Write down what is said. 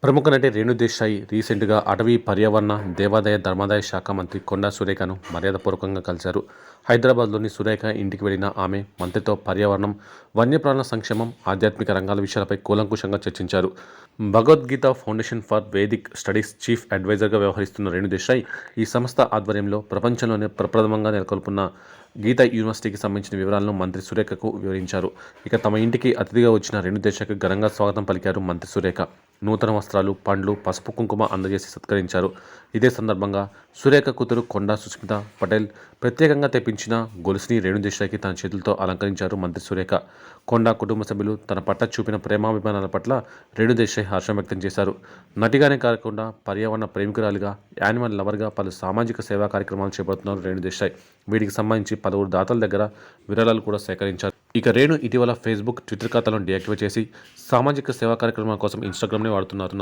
ప్రముఖ నటి రేణు దేశాయ్ రీసెంట్గా అటవీ పర్యావరణ దేవాదాయ ధర్మాదాయ శాఖ మంత్రి కొండా సురేఖను మర్యాదపూర్వకంగా కలిశారు. హైదరాబాద్లోని సురేఖ ఇంటికి వెళ్లిన ఆమె మంత్రితో పర్యావరణం, వన్యప్రాణుల సంక్షేమం, ఆధ్యాత్మిక రంగాల విషయాలపై కూలంకుషంగా చర్చించారు. Bhagavad Gita foundation for Vedic studies chief అడ్వైజర్గా వ్యవహరిస్తున్న రేణు దేశాయ్ ఈ సంస్థ ఆధ్వర్యంలో ప్రపంచంలోనే ప్రప్రథమంగా నెలకొల్పున్న గీతా యూనివర్సిటీకి సంబంధించిన వివరాలను మంత్రి సురేఖకు వివరించారు. ఇక తమ ఇంటికి అతిథిగా వచ్చిన రేణు దేశాయ్కు ఘనంగా స్వాగతం పలికారు మంత్రి సురేఖ. నూతన వస్త్రాలు, పండ్లు, పసుపు కుంకుమ అందజేసి సత్కరించారు. ఇదే సందర్భంగా సురేఖ కూతురు కొండా సుస్మిత పటేల్ ప్రత్యేకంగా తెప్పించిన గొలుసుని రేణు దేశాయ్కి తన చేతులతో అలంకరించారు మంత్రి సురేఖ. కొండా కుటుంబ సభ్యులు తన పట్ల చూపిన ప్రేమాభిమానాల పట్ల రేణు దేశాయ్ హర్షం వ్యక్తం చేశారు. నటిగానే కాకుండా పర్యావరణ ప్రేమికురాలిగా, యానిమల్ లవర్గా పలు సామాజిక సేవా కార్యక్రమాలు చేపడుతున్నారు రేణు దేశాయ్. వీటికి సంబంధించి పలువురు దాతల దగ్గర విరాళాలు కూడా సేకరించారు. ఇక రేణు ఇటీవల ఫేస్బుక్, ట్విట్టర్ ఖాతాలను డీయాక్టివేట్ చేసి సామాజిక సేవా కార్యక్రమాల కోసం ఇన్స్టాగ్రామ్ని వాడుతున్నారు.